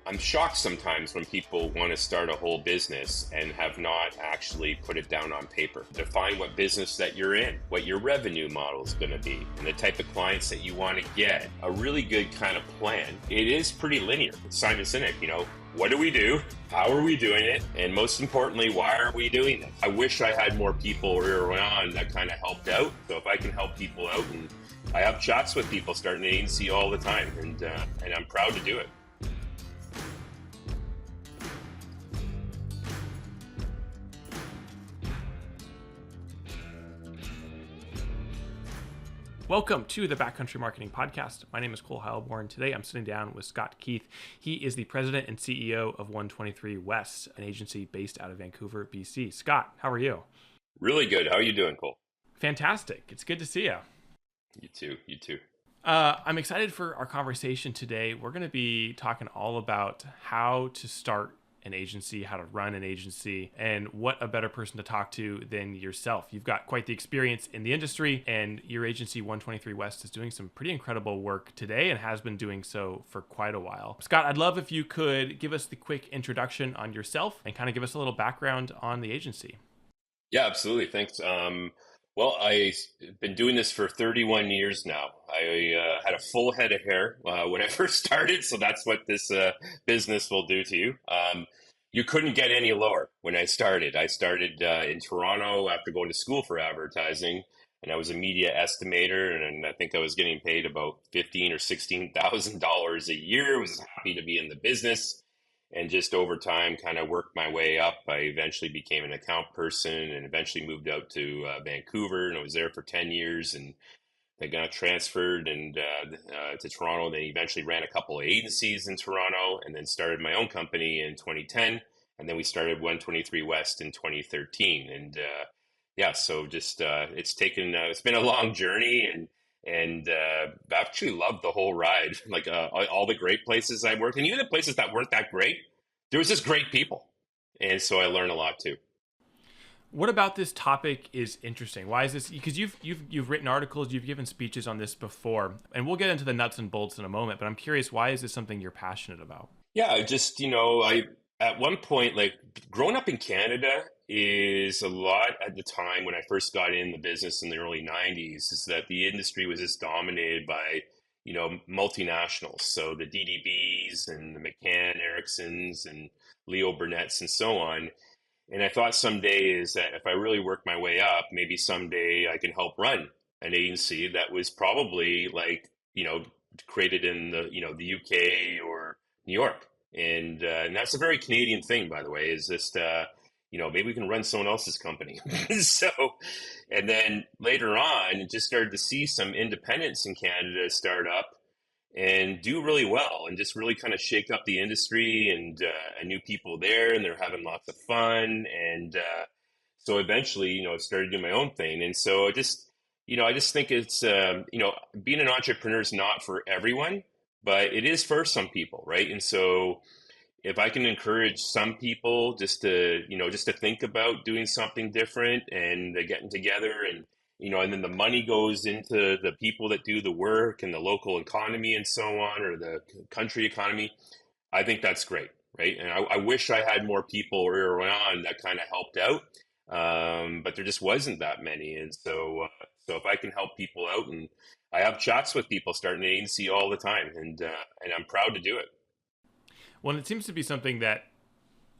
I'm shocked sometimes when people want to start a whole business and have not actually put it down on paper. Define what business that you're in, what your revenue model is going to be, and the type of clients that you want to get. A really good kind of plan. It is pretty linear. Simon Sinek, what do we do? How are we doing it? And most importantly, why are we doing it? I wish I had more people early on that kind of helped out. So if I can help people out, and I have chats with people starting an agency all the time, and I'm proud to do it. Welcome to the Backcountry Marketing Podcast. My name is Cole Heilborn. Today I'm sitting down with Scot Keith. He is the president and CEO of 123 West, an agency based out of Vancouver, BC. Scot, how are you? Really good. How are you doing, Cole? Fantastic. It's good to see you. You too. I'm excited for our conversation today. We're going to be talking all about how to start an agency, how to run an agency, and what a better person to talk to than yourself. You've got quite the experience in the industry, and your agency 123 West is doing some pretty incredible work today and has been doing so for quite a while. Scot, I'd love if you could give us the quick introduction on yourself and kind of give us a little background on the agency. Yeah, absolutely. Thanks. Well, I've been doing this for 31 years now. I had a full head of hair when I first started, so that's what this business will do to you. You couldn't get any lower when I started. I started in Toronto after going to school for advertising, and I was a media estimator, and I think I was getting paid about $15,000 or $16,000 a year. I was happy to be in the business. And just over time, kind of worked my way up. I eventually became an account person and eventually moved out to Vancouver, and I was there for 10 years. And I got transferred to Toronto. Then eventually ran a couple of agencies in Toronto, and then started my own company in 2010. And then we started 123 West in 2013. And so just it's been a long journey, and I actually loved the whole ride. Like all the great places I worked, and even the places that weren't that great, there was just great people, and so I learned a lot too. What about this topic is interesting? Why is this? Because you've written articles, you've given speeches on this before, and we'll get into the nuts and bolts in a moment. But I'm curious, why is this something you're passionate about? Yeah, just I at one point, like, growing up in Canada is a lot at the time when I first got in the business in the early 90s, is that the industry was just dominated by multinationals. So the DDBs and the McCann Ericssons and Leo Burnett's and so on. And I thought someday is that if I really work my way up, maybe someday I can help run an agency that was probably created in the UK or New York. And that's a very Canadian thing, by the way, is just, maybe we can run someone else's company. And then later on, just started to see some independents in Canada start up and do really well and just really kind of shake up the industry, and new people there, and they're having lots of fun. And so eventually, I started doing my own thing. And so I just think it's, being an entrepreneur is not for everyone, but it is for some people, right? And so if I can encourage some people just to think about doing something different and getting together, and then the money goes into the people that do the work and the local economy and so on, or the country economy, I think that's great, right? And I wish I had more people early on that kind of helped out, but there just wasn't that many. And so if I can help people out, and I have chats with people starting an agency all the time, and I'm proud to do it. Well, it seems to be something that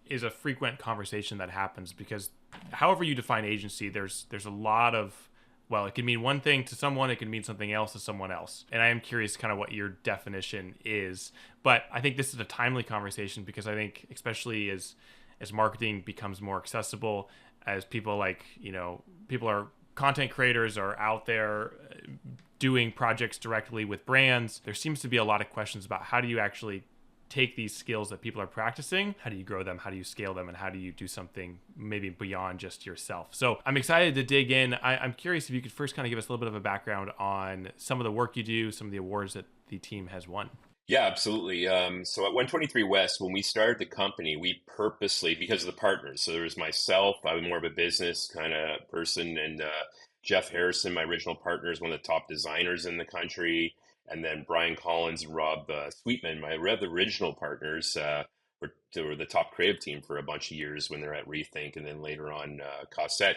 is a frequent conversation that happens, because however you define agency, there's a lot of, well, it can mean one thing to someone, it can mean something else to someone else. And I am curious kind of what your definition is. But I think this is a timely conversation, because I think especially as marketing becomes more accessible, as people people are content creators are out there doing projects directly with brands, there seems to be a lot of questions about how do you actually take these skills that people are practicing, how do you grow them, how do you scale them, and how do you do something maybe beyond just yourself? So I'm excited to dig in. I'm curious if you could first kind of give us a little bit of a background on some of the work you do, some of the awards that the team has won. Yeah, absolutely. So at 123 West, when we started the company, we purposely, because of the partners, so there was myself, I'm more of a business kind of person, and Jeff Harrison, my original partner, is one of the top designers in the country. and then Brian Collins and Rob Sweetman, my other original partners, were the top creative team for a bunch of years when they're at Rethink, and then later on Cossette.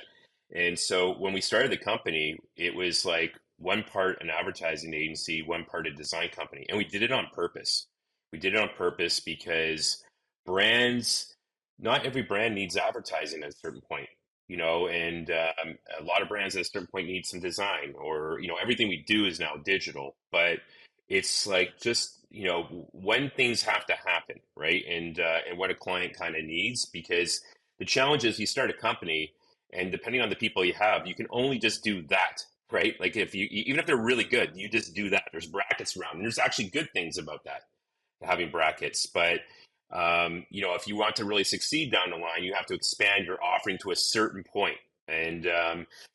And so when we started the company, it was like one part an advertising agency, one part a design company, and we did it on purpose. We did it on purpose because brands, not every brand needs advertising at a certain point, and a lot of brands at a certain point need some design, or everything we do is now digital, but it's like just when things have to happen, right? And what a client kind of needs, because the challenge is you start a company, and depending on the people you have, you can only just do that, right? Like if you even if they're really good, you just do that. There's brackets around, and there's actually good things about that, having brackets. But if you want to really succeed down the line, you have to expand your offering to a certain point. And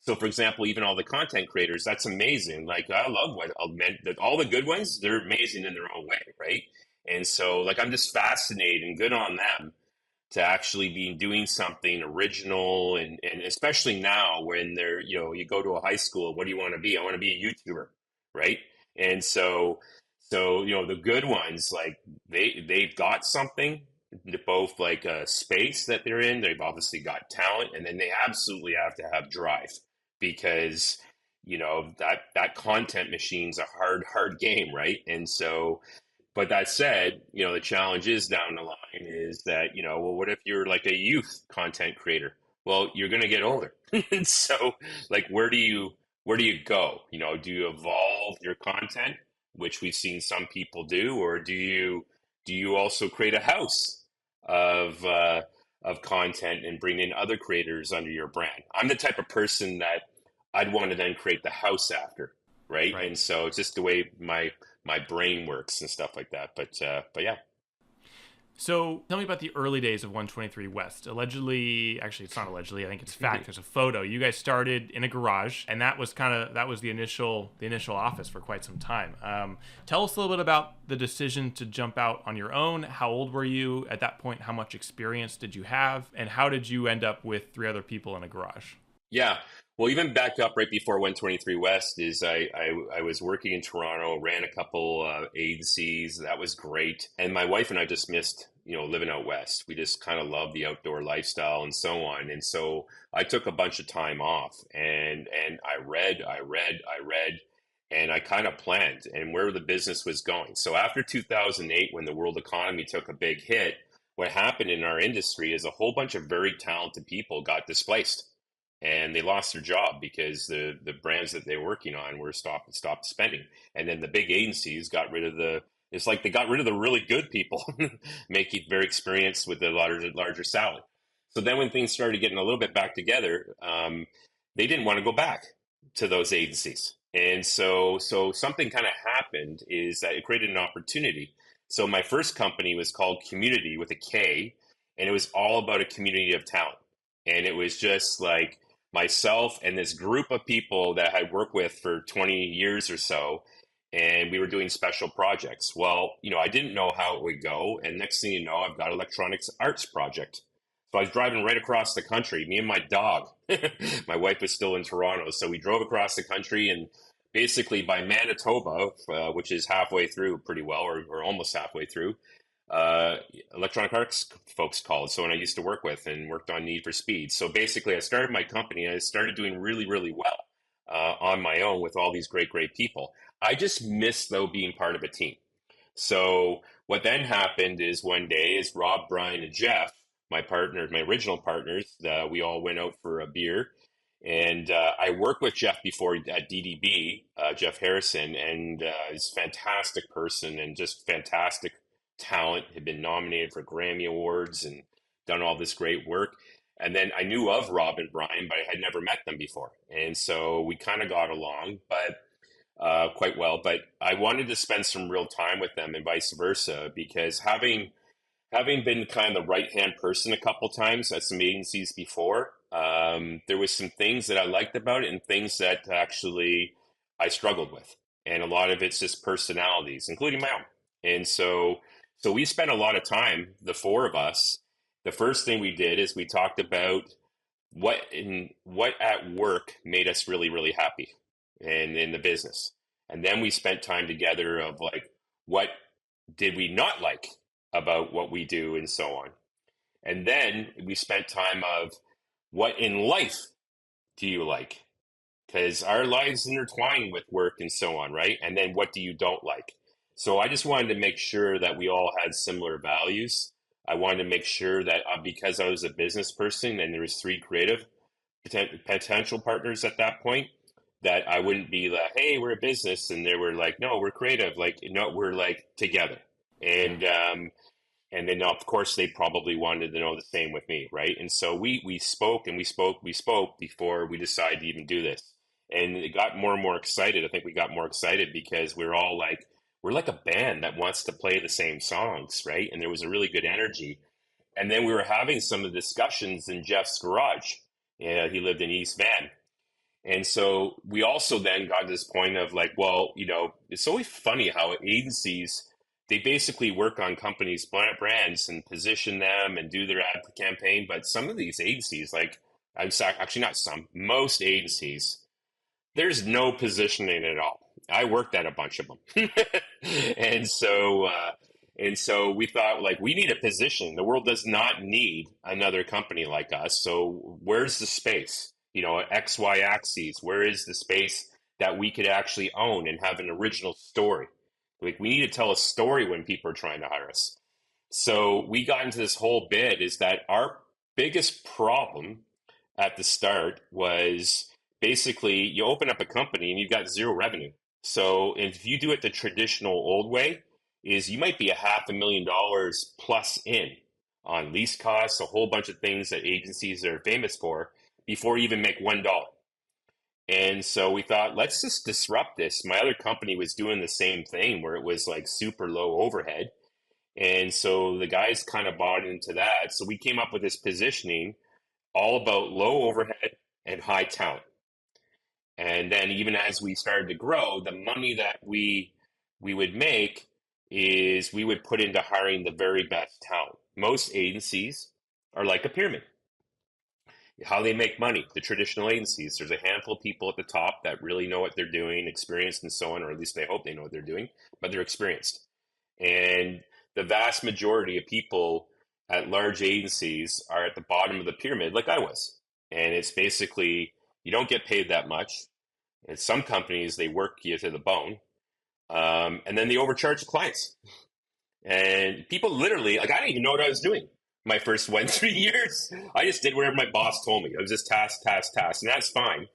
so, for example, even all the content creators, that's amazing. Like I love all the good ones. They're amazing in their own way, right? And so, like, I'm just fascinated and good on them to actually be doing something original, and especially now when they're, you go to a high school, what do you want to be? I want to be a YouTuber, right? And so the good ones, like they've got something, both like a space that they're in, they've obviously got talent, and then they absolutely have to have drive, because that content machine's a hard game, right? And so, but that said, the challenge is down the line is that, well, what if you're like a youth content creator? Well, you're going to get older. And so, like, where do you go? Do you evolve your content, which we've seen some people do, or do you also create a house of content and bring in other creators under your brand? I'm the type of person that I'd want to then create the house after, right? Right. And so it's just the way my brain works and stuff like that. But yeah. So tell me about the early days of 123 West. Allegedly, actually, it's not allegedly. I think it's fact. There's a photo. You guys started in a garage, and that was the initial office for quite some time. Tell us a little bit about the decision to jump out on your own. How old were you at that point? How much experience did you have, and how did you end up with three other people in a garage? Yeah. Well, even back up right before 123 West is I was working in Toronto, ran a couple agencies. That was great. And my wife and I just missed, living out west. We just kind of love the outdoor lifestyle and so on. And so I took a bunch of time off, and I read, and I kind of planned and where the business was going. So after 2008, when the world economy took a big hit, what happened in our industry is a whole bunch of very talented people got displaced, and they lost their job because the brands that they were working on were stopped spending, and then the big agencies got rid of the. It's like they got rid of the really good people, making very experienced with the larger salary. So then when things started getting a little bit back together, they didn't want to go back to those agencies, and so something kind of happened is that it created an opportunity. So my first company was called Community with a K, and it was all about a community of talent, and it was just like myself and this group of people that I worked with for 20 years or so, and we were doing special projects. Well, I didn't know how it would go, and next thing you know, I've got electronics arts project. So I was driving right across the country, me and my dog. My wife was still in Toronto, so we drove across the country, and basically by Manitoba, which is halfway through pretty well, or almost halfway through, uh, electronic arts folks called. So when I used to work with and worked on Need for Speed. So basically, I started my company, and I started doing really, really well on my own with all these great people. I just missed, though, being part of a team. So what then happened is one day is Rob, Brian, and Jeff, my partner, my original partners, we all went out for a beer. And I worked with Jeff before at DDB, Jeff Harrison, and he's a fantastic person and just fantastic talent. Had been nominated for Grammy Awards and done all this great work. And then I knew of Rob and Brian, but I had never met them before. And so we kind of got along, but quite well. But I wanted to spend some real time with them and vice versa, because having been kind of the right hand person a couple times at some agencies before, there was some things that I liked about it and things that actually I struggled with, and a lot of it's just personalities, including my own. And so we spent a lot of time, the four of us. The first thing we did is we talked about what at work made us really, really happy and in the business. And then we spent time together of like, what did we not like about what we do and so on. And then we spent time of what in life do you like? Because our lives intertwine with work and so on, right? And then what do you don't like? So I just wanted to make sure that we all had similar values. I wanted to make sure that because I was a business person and there was three creative potential partners at that point, that I wouldn't be like, hey, we're a business, and they were like, no, we're creative, like, no, we're like together. Yeah. And then of course they probably wanted to know the same with me, right? And so we spoke and we spoke before we decided to even do this. And it got more and more excited. I think we got more excited because we're all like, we're like a band that wants to play the same songs, right? And there was a really good energy. And then we were having some of the discussions in Jeff's garage. Yeah, he lived in East Van. And so we also then got to this point of like, well, it's always funny how agencies, they basically work on companies' brands and position them and do their ad campaign. But some of these agencies, like, I'm sorry, actually not some, most agencies, there's no positioning at all. I worked at a bunch of them. and so, uh, and so we thought like we need a position. The world does not need another company like us. So where's the space? X, Y axes. Where is the space that we could actually own and have an original story? Like we need to tell a story when people are trying to hire us. So we got into this whole bit is that our biggest problem at the start was basically you open up a company and you've got zero revenue. So if you do it the traditional old way, is you might be $500,000 plus in on lease costs, a whole bunch of things that agencies are famous for before you even make $1. And so we thought, let's just disrupt this. My other company was doing the same thing where it was like super low overhead. And so the guys kind of bought into that. So we came up with this positioning all about low overhead and high talent. And then even as we started to grow, the money that we would make is we would put into hiring the very best talent. Most agencies are like a pyramid. How they make money, the traditional agencies, there's a handful of people at the top that really know what they're doing, experienced and so on, or at least they hope they know what they're doing, but they're experienced. And the vast majority of people at large agencies are at the bottom of the pyramid, like I was. And it's basically, you don't get paid that much. And some companies, they work you to the bone. And then they overcharge the clients. And people literally, like, I didn't even know what I was doing my first 1 3 years. I just did whatever my boss told me. I was just task, task, task. And that's fine.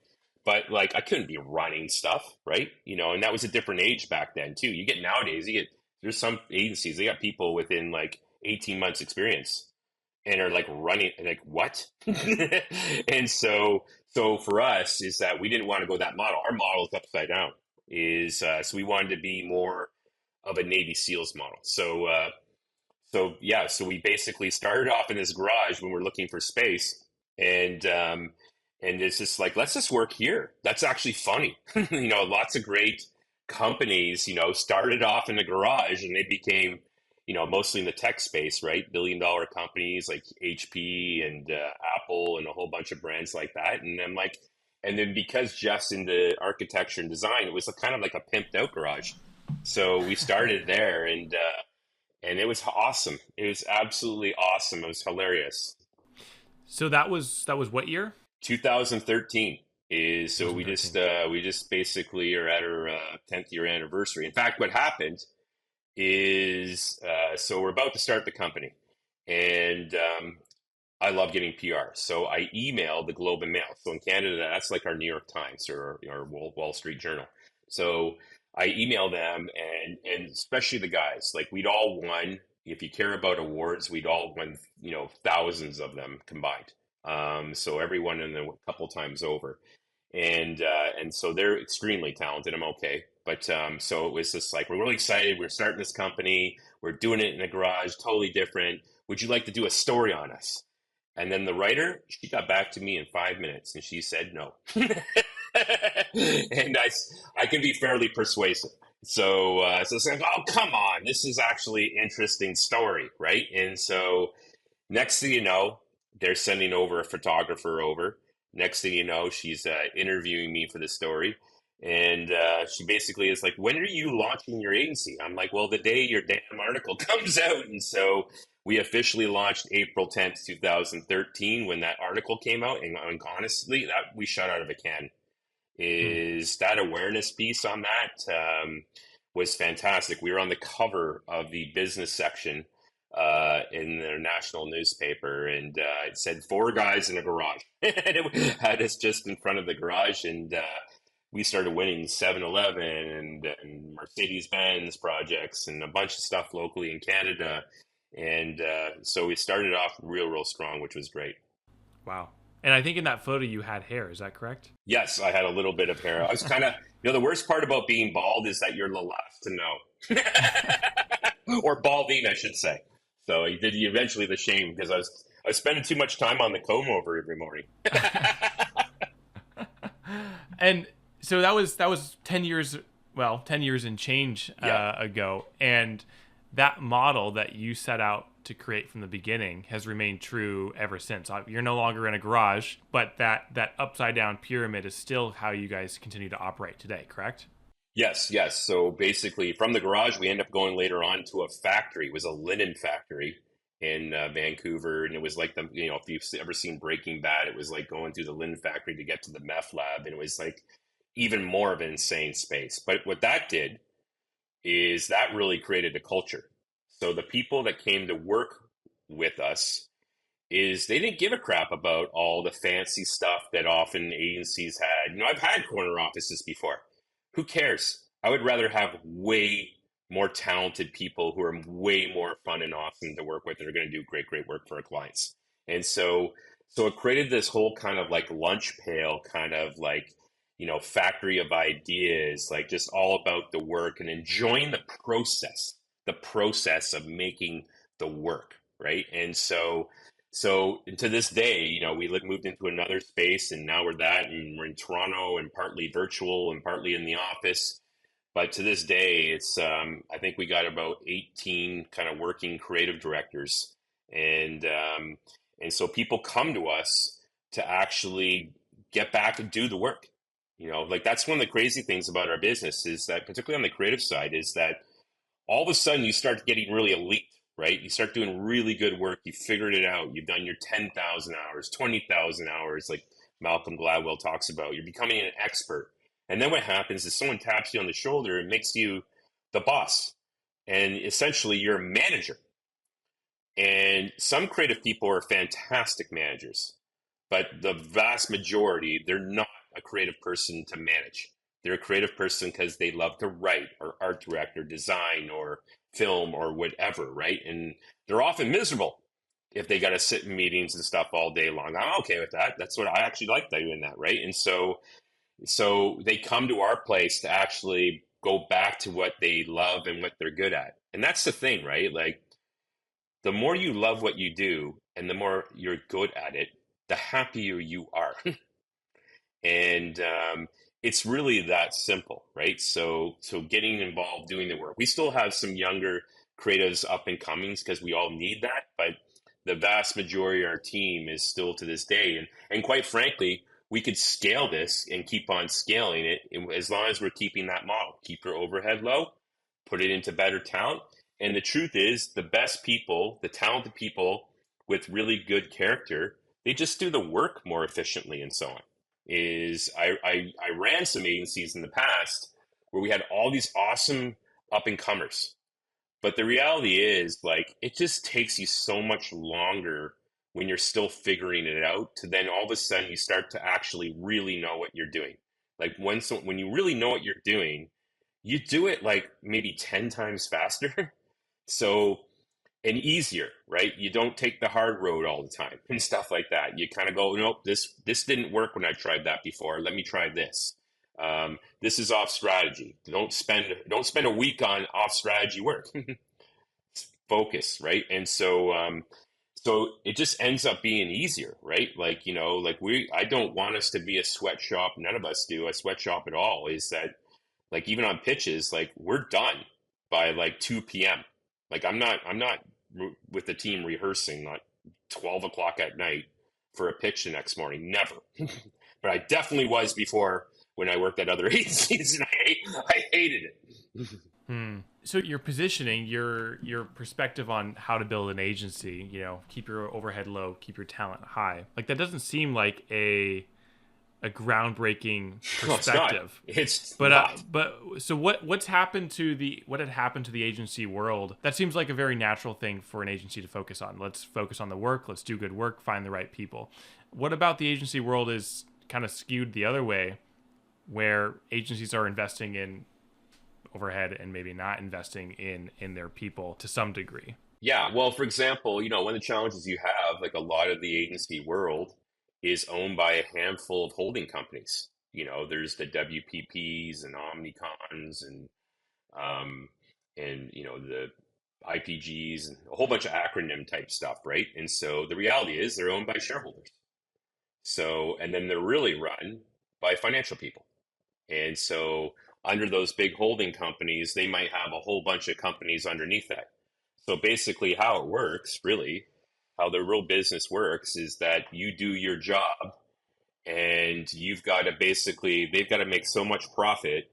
But like, I couldn't be running stuff, right? And that was a different age back then, too. You get nowadays, there's some agencies, they got people within like 18 months experience and are like running, like, what? And so for us is that we didn't want to go that model. Our model is upside down. So we wanted to be more of a Navy SEALs model. So we basically started off in this garage when we're looking for space, and it's just like, let's just work here. That's actually funny. Lots of great companies, started off in the garage and they became, mostly in the tech space, right? $1 billion companies like HP and Apple and a whole bunch of brands like that. And I'm like, and then because Jeff's into architecture and design, it was kind of like a pimped out garage. So we started there, and it was awesome. It was absolutely awesome. It was hilarious. So that was what year? 2013 is so we just 2013. basically are at our 10th year anniversary. In fact, what happened is so we're about to start the company, and I love getting PR. So I emailed the Globe and Mail. So in Canada, that's like our New York Times or our Wall Street Journal. So I emailed them, and especially the guys, like we'd all won. If you care about awards, we'd all won, thousands of them combined. So everyone in them a couple times over, and so they're extremely talented. I'm okay, but so it was just like we're really excited. We're starting this company. We're doing it in a garage, totally different. Would you like to do a story on us? And then the writer, she got back to me in 5 minutes, and she said no. And I can be fairly persuasive. So it's like, oh, come on, this is actually an interesting story, right? And so next thing you know, they're sending over a photographer over. Next thing you know, she's interviewing me for the story. And she basically is like, when are you launching your agency? I'm like, well, the day your damn article comes out. And so we officially launched April 10th, 2013, when that article came out. And honestly, that we shot out of a can. Hmm. Is that awareness piece on that was fantastic. We were on the cover of the business section in their national newspaper, and it said four guys in a garage. And it had us just in front of the garage, and we started winning 7-Eleven and Mercedes-Benz projects and a bunch of stuff locally in Canada. And so we started off real strong, which was great. Wow. And I think in that photo you had hair. Is that correct? Yes, I had a little bit of hair. I was kind of, the worst part about being bald is that you're the last to know, or balding, I should say. So I did eventually the shame because I was spending too much time on the comb over every morning. And so that was 10 years, well, 10 years and change Yeah. ago, and that model that you set out to create from the beginning has remained true ever since. You're no longer in a garage, but that upside down pyramid is still how you guys continue to operate today, correct? Yes. So basically, from the garage, we end up going later on to a factory. It was a linen factory in Vancouver, and it was like if you've ever seen Breaking Bad, it was like going through the linen factory to get to the meth lab, and it was like even more of an insane space. But what that did is that really created a culture. So the people that came to work with us is they didn't give a crap about all the fancy stuff that often agencies had. I've had corner offices before. Who cares? I would rather have way more talented people who are way more fun and awesome to work with and are going to do great work for our clients. And so it created this whole kind of like lunch pail kind of like, factory of ideas, like just all about the work and enjoying the process of making the work, right? And so to this day, we moved into another space, and now and we're in Toronto and partly virtual and partly in the office. But to this day, it's I think we got about 18 kind of working creative directors, and so people come to us to actually get back and do the work. Like that's one of the crazy things about our business is that, particularly on the creative side, is that all of a sudden you start getting really elite, right? You start doing really good work. You figured it out. You've done your 10,000 hours, 20,000 hours, like Malcolm Gladwell talks about. You're becoming an expert. And then what happens is someone taps you on the shoulder and makes you the boss. And essentially you're a manager. And some creative people are fantastic managers, but the vast majority, they're not a creative person to manage. They're a creative person because they love to write or art direct or design or film or whatever, right? And they're often miserable if they got to sit in meetings and stuff all day long. I'm okay with that. That's what I actually like doing that, right? And so they come to our place to actually go back to what they love and what they're good at. And that's the thing, right? Like the more you love what you do and the more you're good at it, the happier you are. And it's really that simple, right? So getting involved, doing the work. We still have some younger creatives up and comings because we all need that, but the vast majority of our team is still to this day. And quite frankly, we could scale this and keep on scaling it as long as we're keeping that model. Keep your overhead low, put it into better talent. And the truth is, the best people, the talented people with really good character, they just do the work more efficiently and so on. I ran some agencies in the past where we had all these awesome up and comers, but the reality is like it just takes you so much longer when you're still figuring it out to then all of a sudden you start to actually really know what you're doing. Like when you really know what you're doing, you do it like maybe 10 times faster. So and easier, right? You don't take the hard road all the time and stuff like that. You kind of go, nope, this didn't work when I tried that before. Let me try this. This is off strategy. Don't spend a week on off strategy work. Focus, right? And so it just ends up being easier, right? Like I don't want us to be a sweatshop. None of us do a sweatshop at all. Is that like even on pitches, like we're done by like 2 p.m. Like I'm not with the team rehearsing at 12 o'clock at night for a pitch the next morning. Never. But I definitely was before when I worked at other agencies, and I hated it. Hmm. So your positioning, your perspective on how to build an agency, keep your overhead low, keep your talent high. Like that doesn't seem like a groundbreaking No, it's not. perspective. It's But not. so what had happened to the agency world? That seems like a very natural thing for an agency to focus on. Let's focus on the work. Let's do good work. Find the right people. What about the agency world is kind of skewed the other way, where agencies are investing in overhead and maybe not investing in their people to some degree? Yeah, well, for example, one of the challenges you have, like a lot of the agency world, is owned by a handful of holding companies. There's the WPPs and Omnicons um, and the IPGs and a whole bunch of acronym type stuff, right? And so the reality is they're owned by shareholders. So, and then they're really run by financial people. And so under those big holding companies, they might have a whole bunch of companies underneath that. So basically, how it works, really, how the real business works is that you do your job and they've got to make so much profit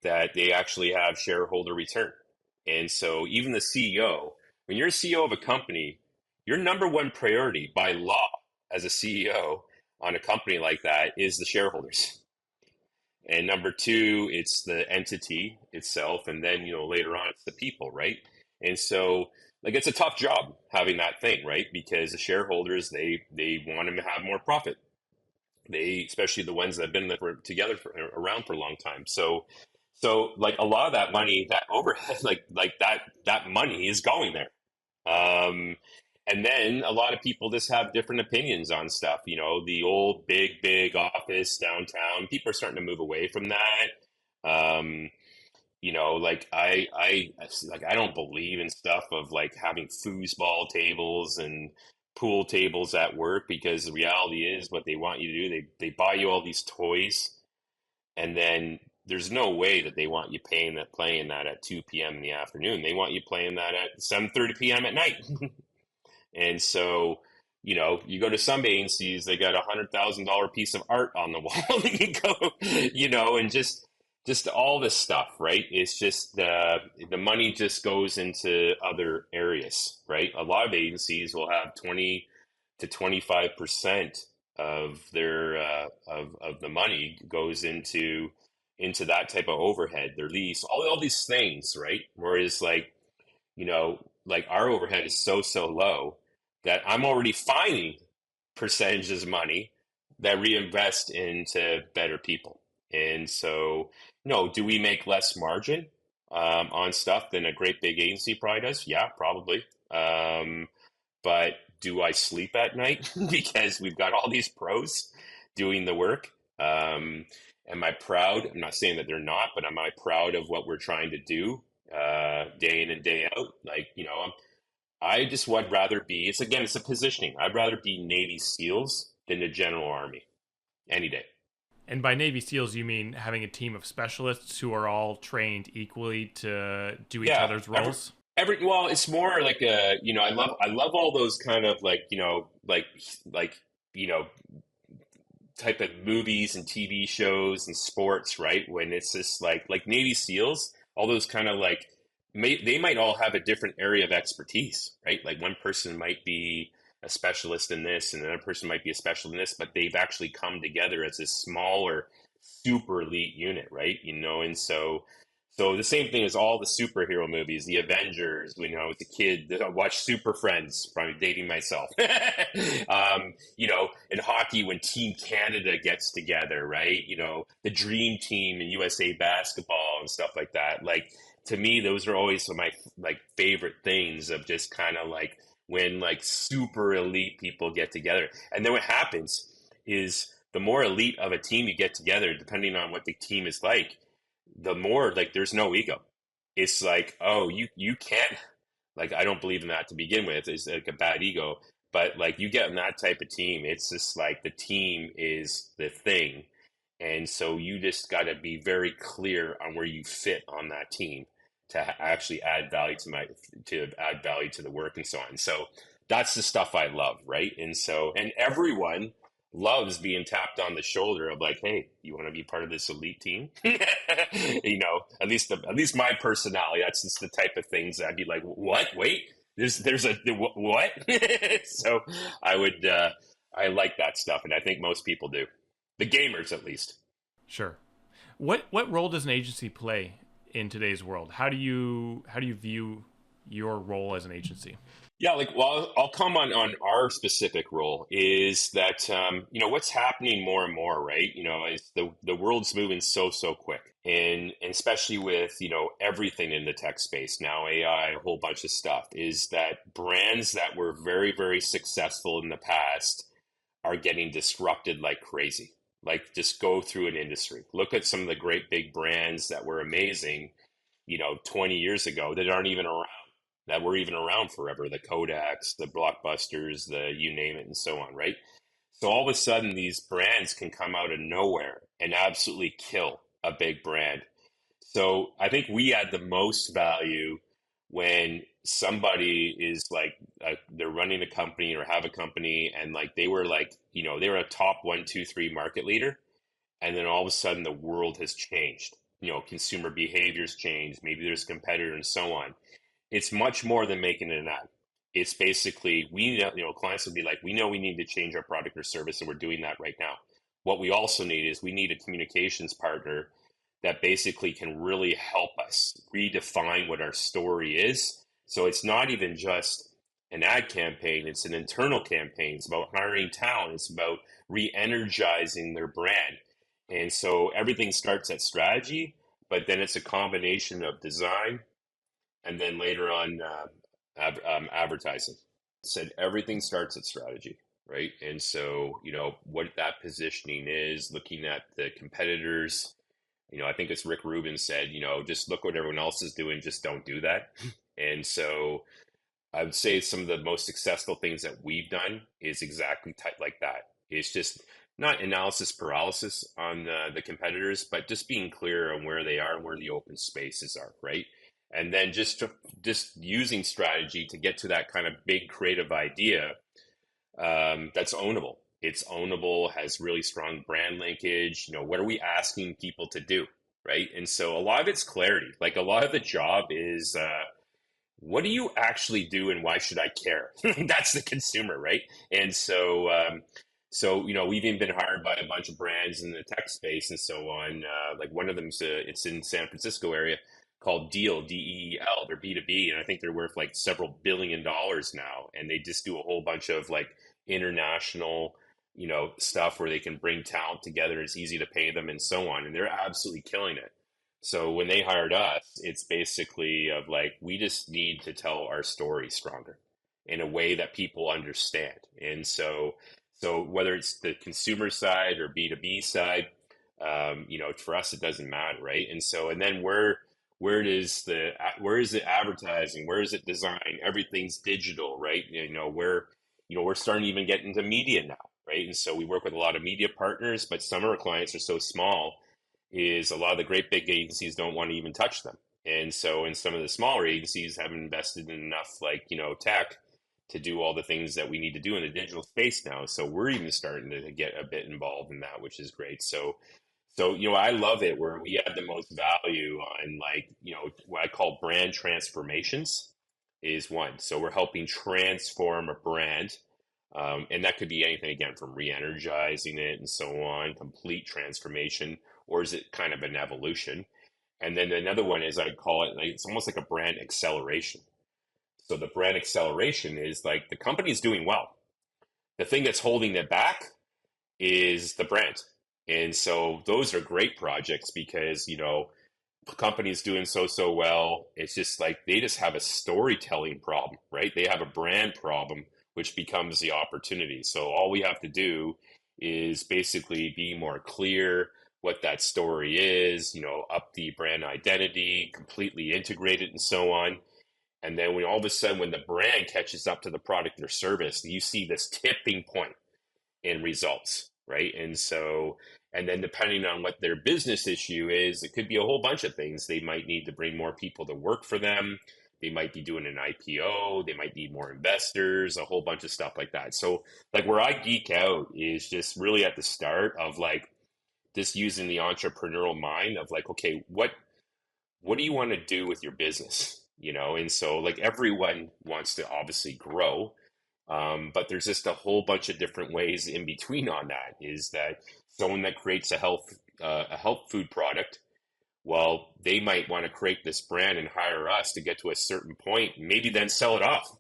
that they actually have shareholder return. And so even the CEO, when you're a CEO of a company, your number one priority by law as a CEO on a company like that is the shareholders. And number two, it's the entity itself. And then, later on, it's the people, right? And so, like, it's a tough job having that thing, right? Because the shareholders, they want to have more profit. Especially the ones that have been around for a long time. So like a lot of that money, that overhead, like that money is going there. Um, and then a lot of people just have different opinions on stuff. The old big office downtown. People are starting to move away from that. Um, like I don't believe in stuff of like having foosball tables and pool tables at work, because the reality is what they want you to do. They buy you all these toys, and then there's no way that they want you playing that at 2 p.m. in the afternoon. They want you playing that at 7:30 p.m. at night. And so, you go to some agencies, they got $100,000 piece of art on the wall. You go, and just all this stuff, right? It's just the money just goes into other areas, right? A lot of agencies will have 20 to 25% of their of the money goes into that type of overhead, their lease, all these things, right? Whereas like our overhead is so low that I'm already finding percentages of money that reinvest into better people. And so, do we make less margin on stuff than a great big agency probably does? Yeah, probably. But do I sleep at night because we've got all these pros doing the work? Am I proud? I'm not saying that they're not, but am I proud of what we're trying to do day in and day out? Like, I just would rather be, it's a positioning. I'd rather be Navy SEALs than the General Army any day. And by Navy SEALs, you mean having a team of specialists who are all trained equally to do each Yeah. other's roles? Well, it's more like I love all those kind of like, like, you know, type of movies and TV shows and sports, right? When it's just like Navy SEALs, all those kind of like they might all have a different area of expertise, right? Like one person might be a specialist in this, and another person might be a specialist in this, but they've actually come together as a smaller, super elite unit, right? And so the same thing as all the superhero movies, the Avengers. As a kid, I watched Super Friends. Probably dating myself. In hockey, when Team Canada gets together, right? The Dream Team in USA Basketball and stuff like that. Like to me, those are always some of my like favorite things of just kind of like when like super elite people get together. And then what happens is the more elite of a team you get together, depending on what the team is like, the more like there's no ego. It's like, oh, you can't, like, I don't believe in that to begin with. It's like a bad ego. But like you get in that type of team, it's just like the team is the thing. And so you just got to be very clear on where you fit on that team to actually add value to add value to the work and so on. So that's the stuff I love, right? And everyone loves being tapped on the shoulder of like, hey, you want to be part of this elite team? At least my personality, that's just the type of things that I'd be like, what? Wait, there's a what? So I like that stuff, and I think most people do, the gamers at least. Sure. What role does an agency play in today's world? How do you view your role as an agency? Yeah, like, well, I'll come on our specific role is that what's happening more and more, right? Is the world's moving so quick, and especially with everything in the tech space now, AI, a whole bunch of stuff. Is that brands that were very very successful in the past are getting disrupted like crazy. Like, just go through an industry. Look at some of the great big brands that were amazing, 20 years ago that aren't even around, that were even around forever. The Kodaks, the Blockbusters, the you name it, and so on, right? So all of a sudden, these brands can come out of nowhere and absolutely kill a big brand. So I think we add the most value when somebody is like, they're running a company or have a company, and like they were like, they were a top one, two, three market leader, and then all of a sudden the world has changed. Consumer behaviors change. Maybe there's a competitor and so on. It's much more than making an ad. It's basically, we know, clients will be like, we know we need to change our product or service, and we're doing that right now. What we also need is we need a communications partner that basically can really help us redefine what our story is. So it's not even just an ad campaign, it's an internal campaign. It's about hiring talent, it's about re energizing their brand. And so everything starts at strategy, but then it's a combination of design and then later on advertising. Said everything starts at strategy, right? And so what that positioning is, looking at the competitors. I think it's Rick Rubin said, just look what everyone else is doing, just don't do that. And so I would say some of the most successful things that we've done is exactly like that. It's just not analysis paralysis on the competitors, but just being clear on where they are and where the open spaces are, right? And then just using strategy to get to that kind of big creative idea that's ownable. It's ownable, has really strong brand linkage. What are we asking people to do, right? And so a lot of it's clarity. Like, a lot of the job is, what do you actually do, and why should I care? That's the consumer, right? And so we've even been hired by a bunch of brands in the tech space and so on. Like, one of them's it's in San Francisco area, called Deal, Deel. They're B2B, and I think they're worth like several $billion now. And they just do a whole bunch of like international, stuff where they can bring talent together. It's easy to pay them and so on. And they're absolutely killing it. So when they hired us, it's basically of like, we just need to tell our story stronger in a way that people understand. And so whether it's the consumer side or B2B side, for us, it doesn't matter, right? And then where is it advertising? Where is it design? Everything's digital, right? We're starting to even get into media now, right? And so we work with a lot of media partners, but some of our clients are so small, is a lot of the great big agencies don't want to even touch them. And so, and some of the smaller agencies haven't invested in enough, like, tech to do all the things that we need to do in the digital space now. So we're even starting to get a bit involved in that, which is great. So, I love it where we add the most value on, like, what I call brand transformations is one. So we're helping transform a brand. And that could be anything, again, from re-energizing it and so on, complete transformation, or is it kind of an evolution? And then another one is, I call it, like, it's almost like a brand acceleration. So the brand acceleration is like, the company's doing well. The thing that's holding it back is the brand. And so those are great projects because, companies doing so well. It's just like they just have a storytelling problem, right? They have a brand problem, which becomes the opportunity. So all we have to do is basically be more clear what that story is, up the brand identity, completely integrate it and so on. And then when all of a sudden, when the brand catches up to the product or service, you see this tipping point in results, right? And then depending on what their business issue is, it could be a whole bunch of things. They might need to bring more people to work for them. They might be doing an IPO. They might need more investors, a whole bunch of stuff like that. So like where I geek out is just really at the start of like just using the entrepreneurial mind of like, okay, what do you want to do with your business? You know, and so like everyone wants to obviously grow, but there's just a whole bunch of different ways in between on that. Is that someone that creates a health food product? Well, they might want to create this brand and hire us to get to a certain point, maybe then sell it off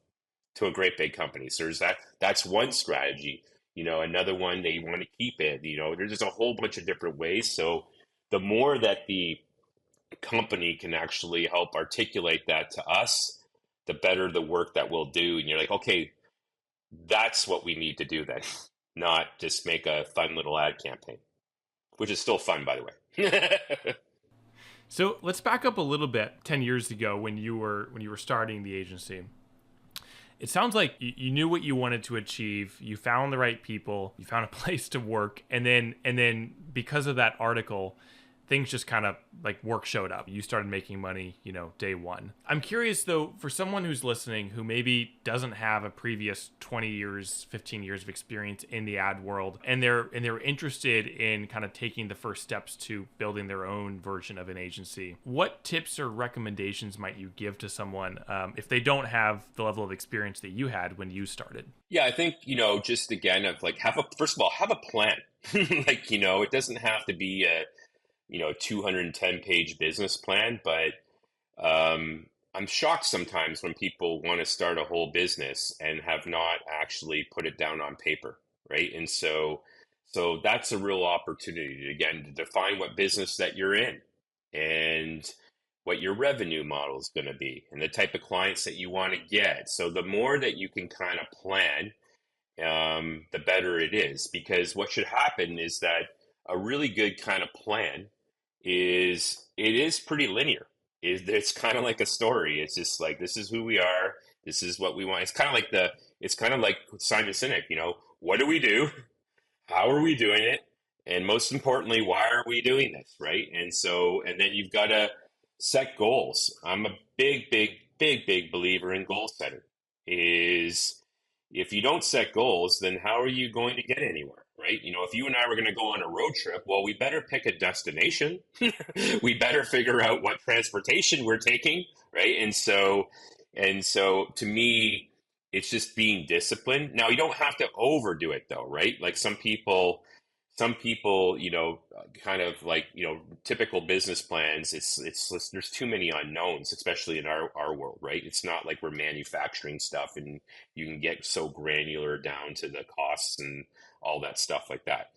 to a great big company. So there's that. That's one strategy. You know, another one they want to keep it. You know, there's just a whole bunch of different ways. So the more that the company can actually help articulate that to us, the better the work that we'll do. And you're like, okay, that's what we need to do then, not just make a fun little ad campaign, which is still fun, by the way. So let's back up a little bit. 10 years ago, when you were starting the agency, it sounds like you knew what you wanted to achieve. You found the right people. You found a place to work, and then because of that article, things just kind of like work showed up. You started making money, day one. I'm curious though, for someone who's listening who maybe doesn't have a previous 20 years, 15 years of experience in the ad world, and they're interested in kind of taking the first steps to building their own version of an agency, what tips or recommendations might you give to someone if they don't have the level of experience that you had when you started? Yeah, I think, just again, of like, first of all, have a plan. Like, it doesn't have to be a 210 page business plan, but I'm shocked sometimes when people want to start a whole business and have not actually put it down on paper, right? And so that's a real opportunity again to define what business that you're in and what your revenue model is going to be and the type of clients that you want to get. So the more that you can kind of plan, the better it is, because what should happen is that a really good kind of plan is pretty linear. It's kind of like a story. It's just like, this is who we are. This is what we want. It's kind of like Simon Sinek, what do we do? How are we doing it? And most importantly, why are we doing this? Right. And then you've got to set goals. I'm a big believer in goal setting. Is if you don't set goals, then how are you going to get anywhere? Right? If you and I were going to go on a road trip, well, we better pick a destination. We better figure out what transportation we're taking, right? And so to me, it's just being disciplined. Now, you don't have to overdo it though, right? Like some people, kind of like, typical business plans, it's there's too many unknowns, especially in our world, right? It's not like we're manufacturing stuff and you can get so granular down to the costs and all that stuff like that.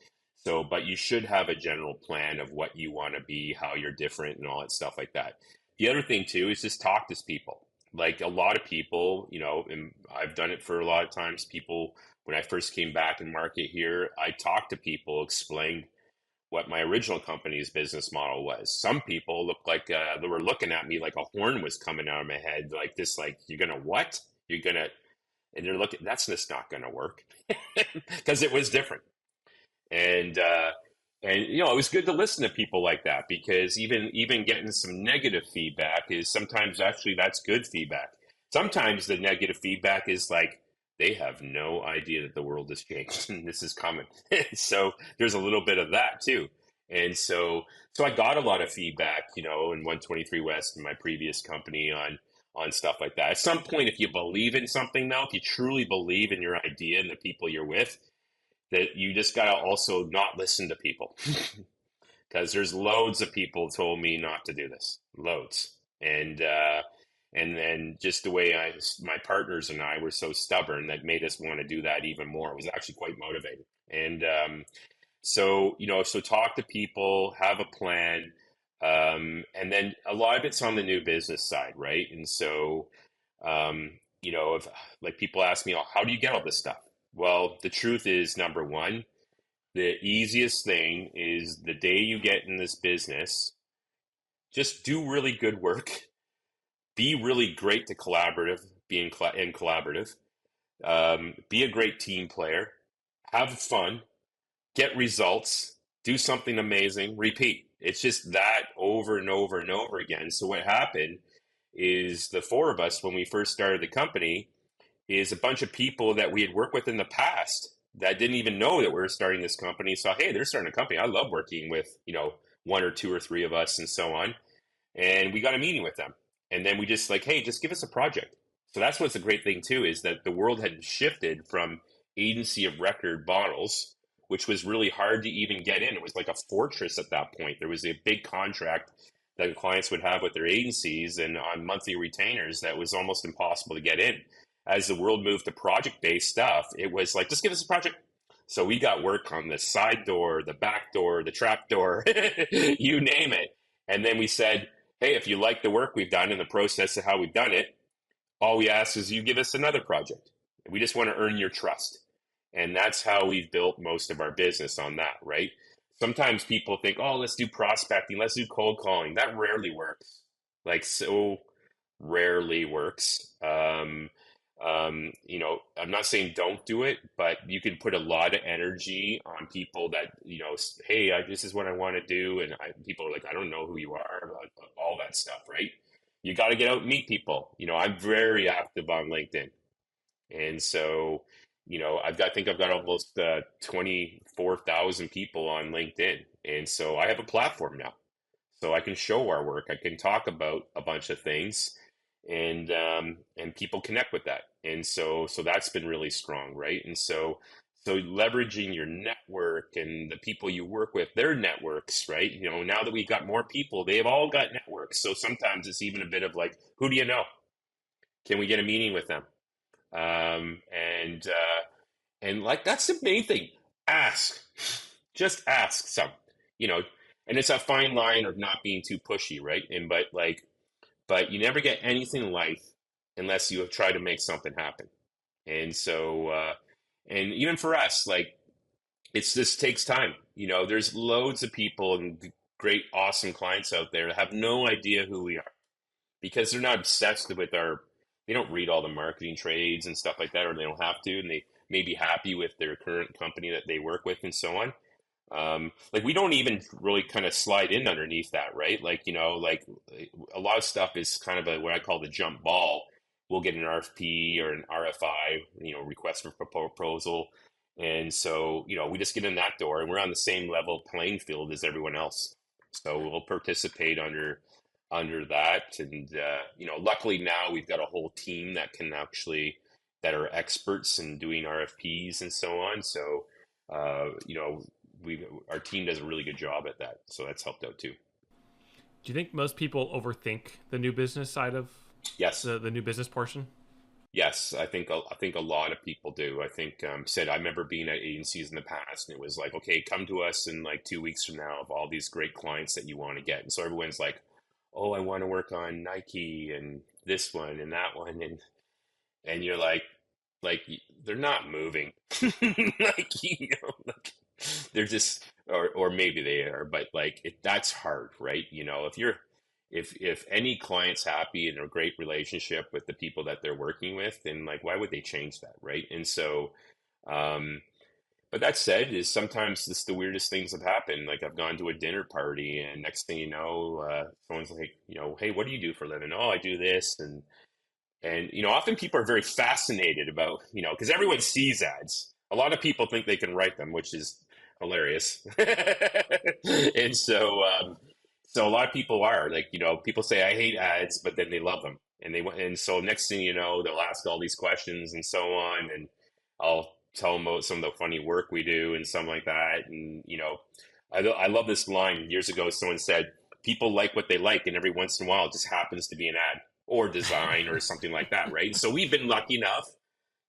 So, but you should have a general plan of what you want to be, how you're different and all that stuff like that. The other thing too is just talk to people. Like a lot of people, and I've done it for a lot of times, people, when I first came back in market here, I talked to people, explained what my original company's business model was. Some people looked like they were looking at me like a horn was coming out of my head, like this, like, you're gonna what? You're gonna, and they're looking, that's just not gonna work, because it was different. And it was good to listen to people like that, because even getting some negative feedback is sometimes actually that's good feedback. Sometimes the negative feedback is like, they have no idea that the world has changed and this is coming. So there's a little bit of that too. And so I got a lot of feedback, in 123 West in my previous company on stuff like that. At some point, if you believe in something though, if you truly believe in your idea and the people you're with, that you just got to also not listen to people. Because there's loads of people told me not to do this, loads. And then just the way my partners and I were so stubborn, that made us want to do that even more. It was actually quite motivating. And so talk to people, have a plan, and then a lot of it's on the new business side, right? And so if like people ask me, oh, how do you get all this stuff? Well, the truth is, number one, the easiest thing is the day you get in this business, just do really good work, be really great to collaborative, be a great team player, have fun, get results, do something amazing, repeat. It's just that over and over and over again. So what happened is the four of us when we first started the company is a bunch of people that we had worked with in the past that didn't even know that we were starting this company. So, hey, they're starting a company. I love working with, one or two or three of us and so on. And we got a meeting with them. And then we just like, hey, just give us a project. So that's what's a great thing too, is that the world had shifted from agency of record models, which was really hard to even get in. It was like a fortress at that point. There was a big contract that clients would have with their agencies and on monthly retainers that was almost impossible to get in. As the world moved to project-based stuff, it was like, just give us a project. So we got work on the side door, the back door, the trap door, you name it. And then we said, hey, if you like the work we've done and the process of how we've done it, all we ask is you give us another project. We just want to earn your trust. And that's how we've built most of our business on that, right? Sometimes people think, oh, let's do prospecting, let's do cold calling. That rarely works. Like, so rarely works. I'm not saying don't do it, but you can put a lot of energy on people that, hey, this is what I want to do. And people are like, I don't know who you are, all that stuff, right? You got to get out and meet people. I'm very active on LinkedIn. And so, I think I've got almost 24,000 people on LinkedIn. And so I have a platform now. So I can show our work. I can talk about a bunch of things, and people connect with that. And so that's been really strong, right? And so leveraging your network and the people you work with, their networks, right? Now that we've got more people, they've all got networks. So sometimes it's even a bit of like, who do you know? Can we get a meeting with them? And like that's the main thing. Ask, just ask some, you know, and it's a fine line of not being too pushy, right? But you never get anything in life unless you have tried to make something happen. And so, and even for us, like it's this takes time. There's loads of people and great, awesome clients out there that have no idea who we are because they're not obsessed with they don't read all the marketing trades and stuff like that, or they don't have to, and they may be happy with their current company that they work with and so on. Like we don't even really kind of slide in underneath that, right? Like, like a lot of stuff is kind of what I call the jump ball. We'll get an RFP or an RFI, request for proposal. And so, we just get in that door and we're on the same level playing field as everyone else. So we'll participate under that. And, luckily now we've got a whole team that are experts in doing RFPs and so on. So, our team does a really good job at that. So that's helped out too. Do you think most people overthink the new business side of Yes. the new business portion? Yes, I think a lot of people do. I think I remember being at agencies in the past, and it was like, okay, come to us in like 2 weeks from now of all these great clients that you want to get, and so everyone's like, oh, I want to work on Nike and this one and that one, and you're like they're not moving, like they're just, or maybe they are, but like that's hard, right? If any client's happy and a great relationship with the people that they're working with, then like why would they change that, right? And so um but that said, is sometimes this the weirdest things have happened. Like I've gone to a dinner party and next thing you know, someone's like, hey, what do you do for a living? Oh, I do this. And often people are very fascinated about, because everyone sees ads. A lot of people think they can write them, which is hilarious. And so a lot of people are like, people say I hate ads, but then they love them, and so next thing you know, they'll ask all these questions and so on, and I'll tell them about some of the funny work we do and something like that. And I love this line. Years ago, someone said, "People like what they like, and every once in a while, it just happens to be an ad or design or something like that." Right? So we've been lucky enough,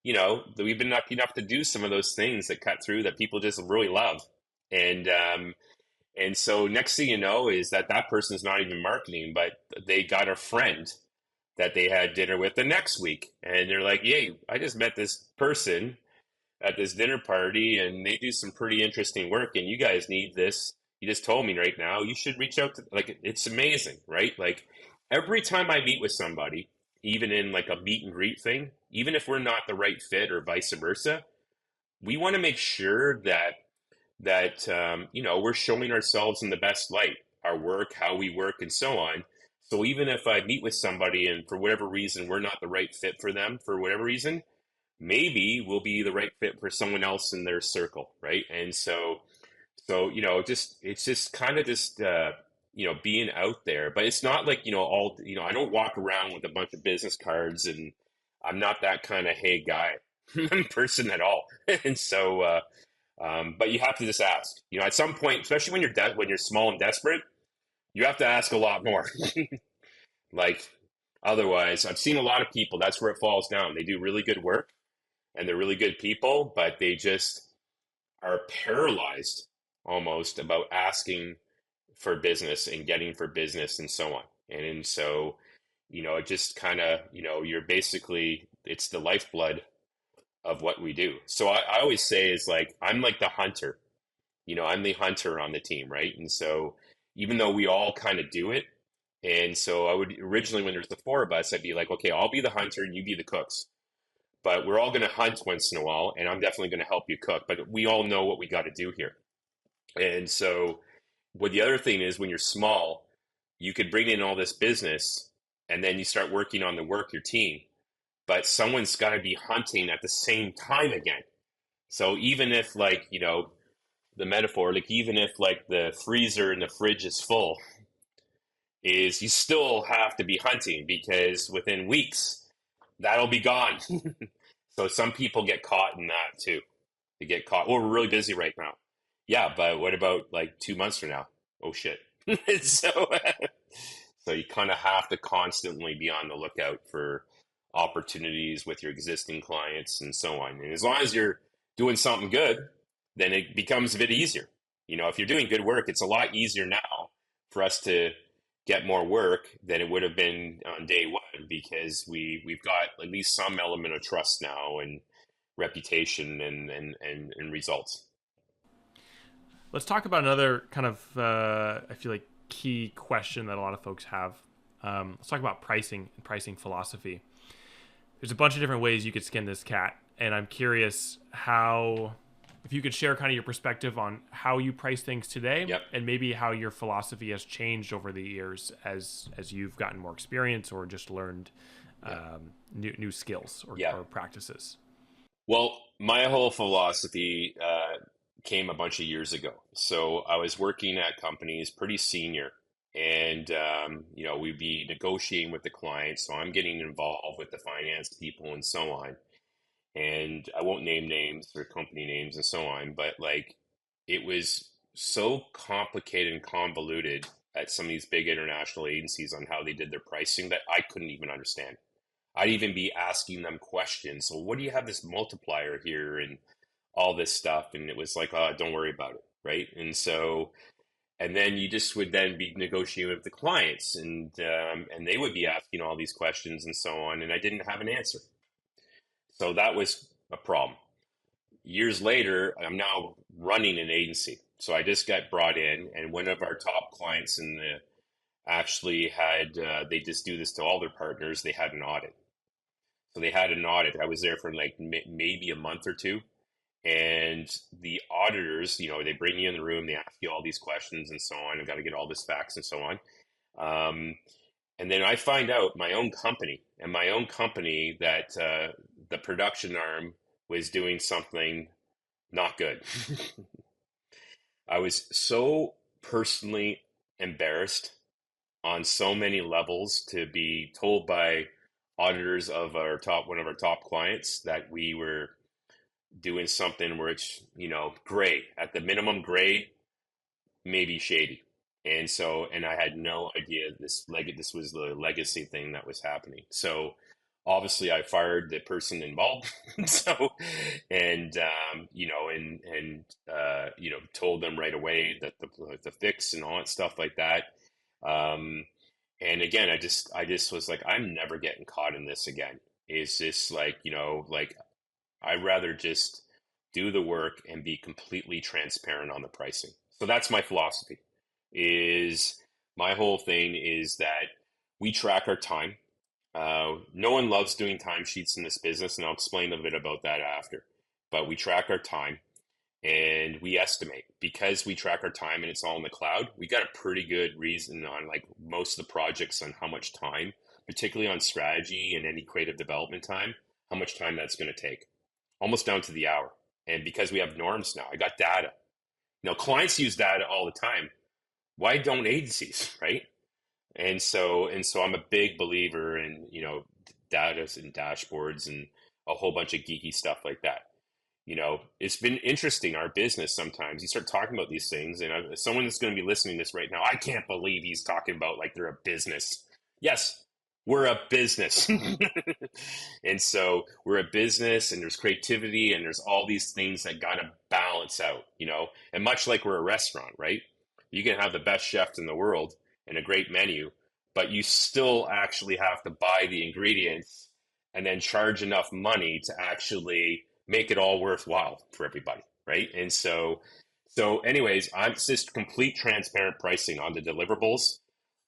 that we've been lucky enough to do some of those things that cut through that people just really love, and and so next thing you know is that person's not even marketing, but they got a friend that they had dinner with the next week. And they're like, yay, I just met this person at this dinner party and they do some pretty interesting work and you guys need this. You just told me right now, you should reach out to, like, it's amazing, right? Like every time I meet with somebody, even in like a meet and greet thing, even if we're not the right fit or vice versa, we want to make sure that we're showing ourselves in the best light, our work, how we work, and so on, So even if I meet with somebody and for whatever reason we're not the right fit for them for whatever reason, maybe we'll be the right fit for someone else in their circle, right? And so just it's just kind of just being out there, but it's not like all I don't walk around with a bunch of business cards, and I'm not that kind of hey guy person at all. And so, but you have to just ask. At some point, especially when when you're small and desperate, you have to ask a lot more. Like otherwise, I've seen a lot of people. That's where it falls down. They do really good work and they're really good people, but they just are paralyzed almost about asking for business and getting for business and so on. And so, it just kind of, you're basically, it's the lifeblood of what we do. So I always say is like, I'm like the hunter, I'm the hunter on the team, right? And so even though we all kind of do it, and so I would originally, when there's the four of us, I'd be like, okay, I'll be the hunter and you be the cooks. But we're all going to hunt once in a while, and I'm definitely going to help you cook. But we all know what we got to do here. And so, what the other thing is, when you're small, you could bring in all this business, and then you start working on the work, your team. But someone's got to be hunting at the same time again. So even if, like, the metaphor, like even if like the freezer and the fridge is full, is you still have to be hunting because within weeks that'll be gone. So some people get caught in that too. They get caught. Oh, we're really busy right now. Yeah, but what about like 2 months from now? Oh shit. so so you kind of have to constantly be on the lookout for opportunities with your existing clients and so on. And as long as you're doing something good, then it becomes a bit easier. If you're doing good work, it's a lot easier now for us to get more work than it would have been on day one because we've got at least some element of trust now and reputation and results. Let's talk about another kind of, I feel like, key question that a lot of folks have. Let's talk about pricing and pricing philosophy. There's a bunch of different ways you could skin this cat, and I'm curious if you could share kind of your perspective on how you price things today, Yep. and maybe how your philosophy has changed over the years as you've gotten more experience or just learned new skills or practices. Well, my whole philosophy came a bunch of years ago. So I was working at companies pretty senior, and we'd be negotiating with the client. So I'm getting involved with the finance people and so on. And I won't name names or company names and so on, but like it was so complicated and convoluted at some of these big international agencies on how they did their pricing that I couldn't even understand. I'd even be asking them questions. So what do you have this multiplier here and all this stuff? And it was like, oh, don't worry about it, right? And then you just would then be negotiating with the clients, and they would be asking all these questions and so on, and I didn't have an answer. So that was a problem. Years later, I'm now running an agency. So I just got brought in, and one of our top clients in the actually had they just do this to all their partners. They had an audit. So they had an audit. I was there for like maybe a month or two. And the auditors, they bring you in the room, they ask you all these questions and so on. I've got to get all this facts and so on. And then I find out my own company that the production arm was doing something not good. I was so personally embarrassed on so many levels to be told by auditors of one of our top clients that we were doing something where it's gray at the minimum, gray, maybe shady. And I had no idea this was the legacy thing that was happening. So obviously I fired the person involved. So and told them right away that the fix and all that stuff like that. And again, I just was like, I'm never getting caught in this again. Is this like I'd rather just do the work and be completely transparent on the pricing. So that's my philosophy. Is my whole thing is that we track our time. No one loves doing timesheets in this business, and I'll explain a bit about that after. But we track our time, and we estimate because we track our time and it's all in the cloud. We got a pretty good reason on like most of the projects on how much time, particularly on strategy and any creative development time, how much time that's going to take, almost down to the hour. And because we have norms now, I got data. Clients use data all the time. Why don't agencies, right? And so I'm a big believer in, data and dashboards and a whole bunch of geeky stuff like that. It's been interesting, our business. Sometimes you start talking about these things, and someone that's going to be listening to this right now, I can't believe he's talking about like they're a business. Yes, we're a business. And so we're a business, and there's creativity, and there's all these things that got to balance out. And much like we're a restaurant, right? You can have the best chef in the world and a great menu, but you still actually have to buy the ingredients and then charge enough money to actually make it all worthwhile for everybody, right? And so anyways, I'm just complete transparent pricing on the deliverables,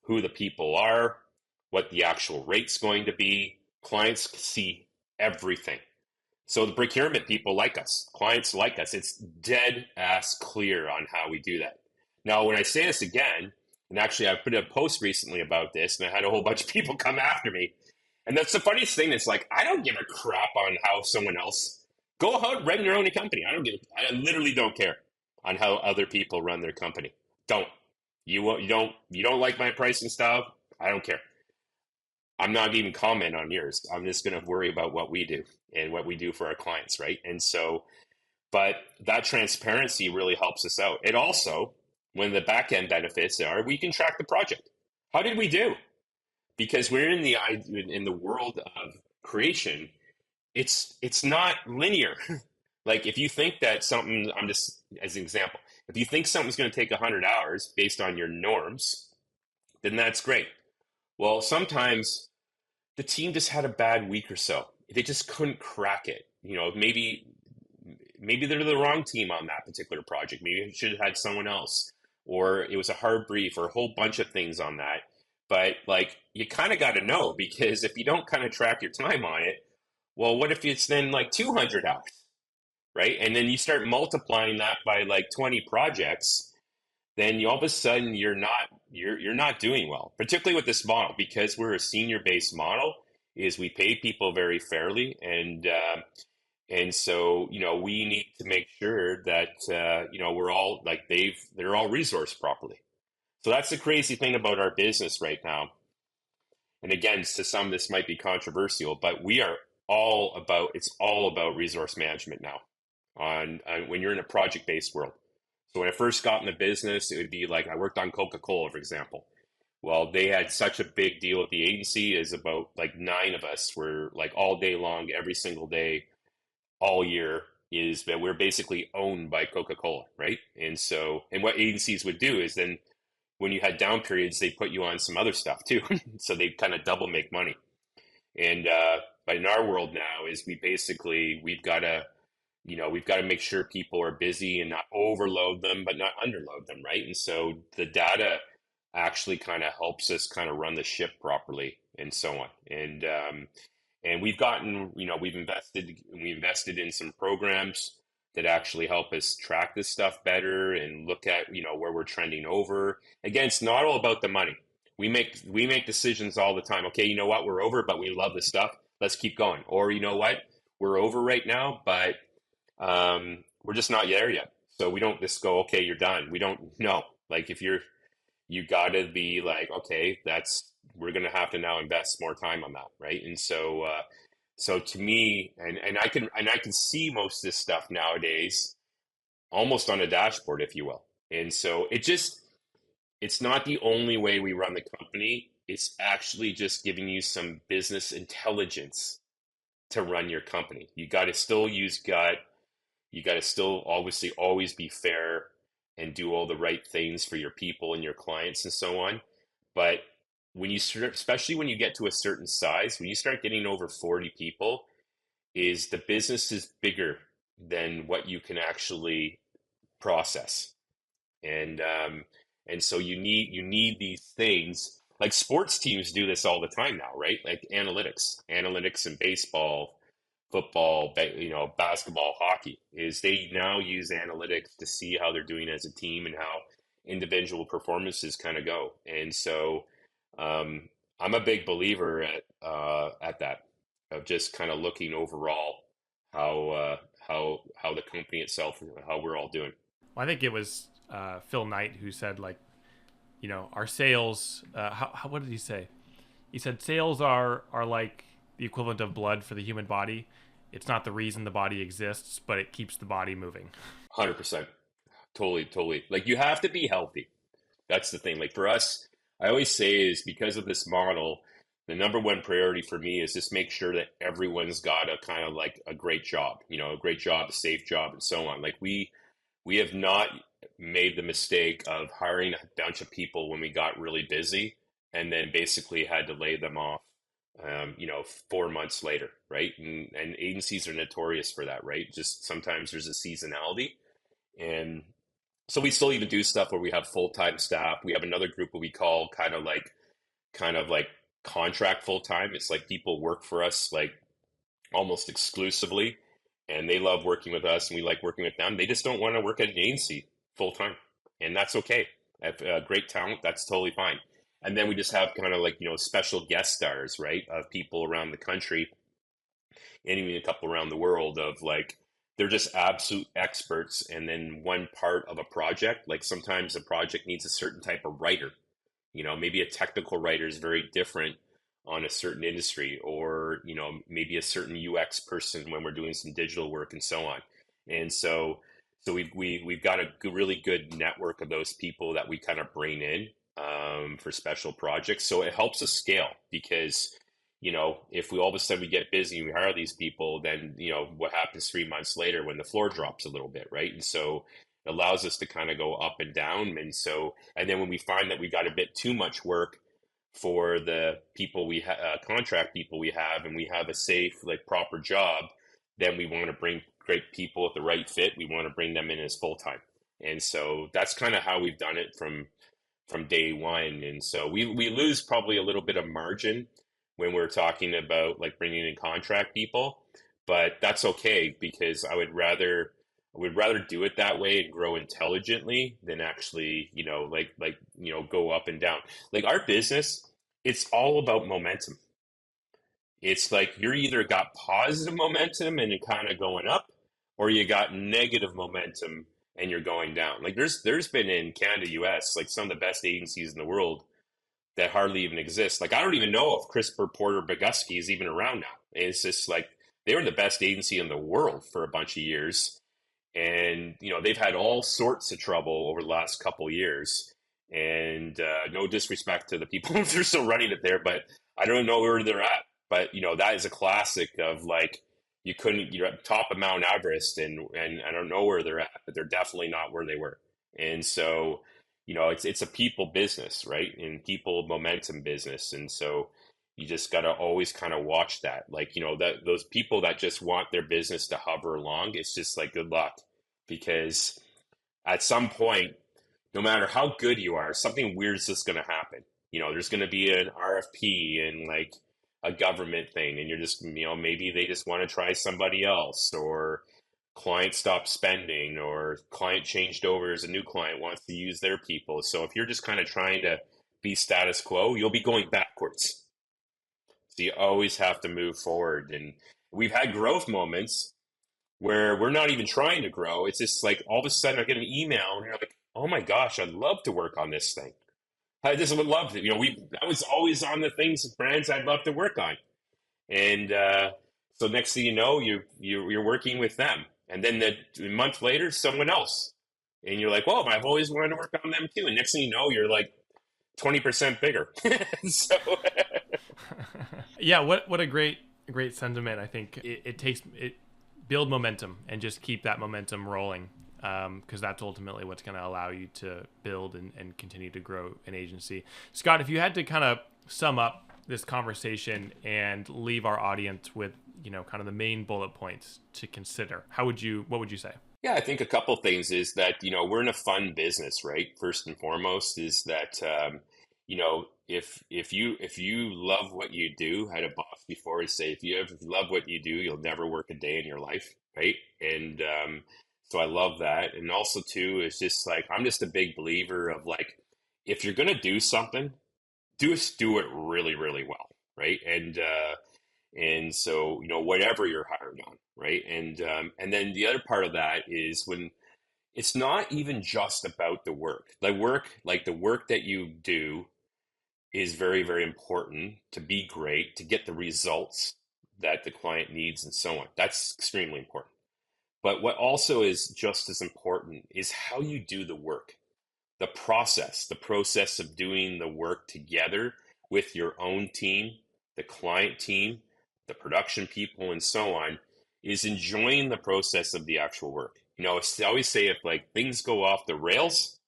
who the people are, what the actual rate's going to be. Clients see everything. So the procurement people like us, clients like us. It's dead ass clear on how we do that. Now, when I say this again, and actually I put a post recently about this, and I had a whole bunch of people come after me. And that's the funniest thing. It's like, I don't give a crap on how someone else, go ahead, run your own company. I literally don't care on how other people run their company. Don't. You don't like my pricing style? I don't care. I'm not even comment on yours. I'm just going to worry about what we do and what we do for our clients, right? And so, but that transparency really helps us out. It also, when the back end benefits are, we can track the project. How did we do? Because we're in the world of creation. It's not linear. Like if you think that something, I'm just as an example, if you think something's going to take 100 hours based on your norms, then that's great. Well, sometimes the team just had a bad week or so. They just couldn't crack it. Maybe they're the wrong team on that particular project. Maybe it should have had someone else, or it was a hard brief, or a whole bunch of things on that. But like, you kind of got to know, because if you don't kind of track your time on it, well, what if it's then like 200 hours, right? And then you start multiplying that by like 20 projects, then all of a sudden you're not doing well, particularly with this model, because we're a senior based model. Is we pay people very fairly, and so we need to make sure that we're all like they're all resourced properly. So that's the crazy thing about our business right now. And again, to some this might be controversial, but we are all about resource management now on when you're in a project based world. So when I first got in the business, it would be like I worked on Coca-Cola, for example. Well, they had such a big deal with the agency, is about like 9 of us were like all day long, every single day, all year, is that we're basically owned by Coca-Cola, right? And what agencies would do is then when you had down periods, they put you on some other stuff too. So they kind of double make money. And but in our world now is we've got to make sure people are busy and not overload them, but not underload them, right? And so the data actually kind of helps us kind of run the ship properly and so on. And we invested in some programs that actually help us track this stuff better and look at where we're trending over. Again, it's not all about the money. We make decisions all the time. Okay, you know what? We're over, but we love this stuff. Let's keep going. Or you know what? We're over right now, but we're just not there yet. So we don't just go, okay, you're done. We don't know. Like if you got to be like, okay, we're going to have to now invest more time on that, right? And so to me, and I can see most of this stuff nowadays almost on a dashboard, if you will. And so it's not the only way we run the company. It's actually just giving you some business intelligence to run your company. You got to still use gut. You got to still obviously always be fair and do all the right things for your people and your clients and so on. But especially when you get to a certain size, when you start getting over 40 people, is the business is bigger than what you can actually process. And so you need these things. Like sports teams do this all the time now, right? Like analytics in baseball, football, basketball, hockey, is they now use analytics to see how they're doing as a team and how individual performances kind of go. And so um, I'm a big believer at that, of just kind of looking overall how the company itself, how we're all doing. Well, I think it was Phil Knight who said, like, our sales. What did he say? He said sales are like the equivalent of blood for the human body. It's not the reason the body exists, but it keeps the body moving. 100%. Totally, totally. Like you have to be healthy. That's the thing. Like for us, I always say is because of this model, the number one priority for me is just make sure that everyone's got a kind of like a great job, a great job, a safe job, and so on. Like we have not made the mistake of hiring a bunch of people when we got really busy and then basically had to lay them off, 4 months later, right? And agencies are notorious for that, right? Just sometimes there's a seasonality. And so we still even do stuff where we have full-time staff. We have another group what we call kind of like contract full-time. It's like people work for us like almost exclusively, and they love working with us and we like working with them. They just don't want to work at an agency full-time, and that's okay. If great talent, that's totally fine. And then we just have kind of like special guest stars, right, of people around the country and even a couple around the world of like they're just absolute experts. And then one part of a project, like sometimes a project needs a certain type of writer. Maybe a technical writer is very different on a certain industry, or maybe a certain UX person when we're doing some digital work and so on. And so we've got a really good network of those people that we kind of bring in for special projects. So it helps us scale because if we all of a sudden we get busy and we hire these people, then what happens 3 months later when the floor drops a little bit, right? And so it allows us to kind of go up and down. And then when we find that we got a bit too much work for the people contract people we have, and we have a safe, like proper job, then we want to bring great people with the right fit. We want to bring them in as full time. And so that's kind of how we've done it from day one. And so we lose probably a little bit of margin when we're talking about like bringing in contract people, but that's okay because I would rather do it that way and grow intelligently than actually, go up and down. Like our business, it's all about momentum. It's like you're either got positive momentum and you're kind of going up, or you got negative momentum and you're going down. Like there's been in Canada, US, like some of the best agencies in the world that hardly even exist. Like I don't even know if Christopher Porter Boguski is even around now. It's just like they were the best agency in the world for a bunch of years, and they've had all sorts of trouble over the last couple of years. And no disrespect to the people who are still running it there, but I don't know where they're at. But that is a classic of like you're at the top of Mount Everest, and I don't know where they're at, but they're definitely not where they were. And so it's a people business, right? And people momentum business. And so you just got to always kind of watch that. Like, that those people that just want their business to hover along, it's just like good luck, because at some point, no matter how good you are, something weird is just going to happen. There's going to be an RFP and like a government thing, and you're just, maybe they just want to try somebody else, or client stopped spending, or client changed over as a new client wants to use their people. So if you're just kind of trying to be status quo, you'll be going backwards. So you always have to move forward. And we've had growth moments where we're not even trying to grow. It's just like all of a sudden I get an email and you're like, oh my gosh, I'd love to work on this thing. I just would love to. I was always on the things, brands I'd love to work on. And so next thing you know, you're working with them. And then a month later, someone else. And you're like, well, I've always wanted to work on them too. And next thing you know, you're like 20% bigger. So Yeah, what a great sentiment. I think it takes it build momentum and just keep that momentum rolling, because that's ultimately what's going to allow you to build and continue to grow an agency. Scott, if you had to kind of sum up this conversation and leave our audience with kind of the main bullet points to consider, what would you say? yeah, I think a couple things is that, we're in a fun business, right? First and foremost is that, if you love what you do, I had a boss before say, if you love what you do, you'll never work a day in your life, right? And so I love that. And also too, it's just like I'm just a big believer of like, if you're gonna do something, do it really, really well, right? And so whatever you're hired on, right? And then the other part of that is when it's not even just about the work. The work that you do is very, very important to be great, to get the results that the client needs and so on. That's extremely important. But what also is just as important is how you do the work, the process of doing the work together with your own team, the client team, the production people, and so on, is enjoying the process of the actual work. I always say if like things go off the rails,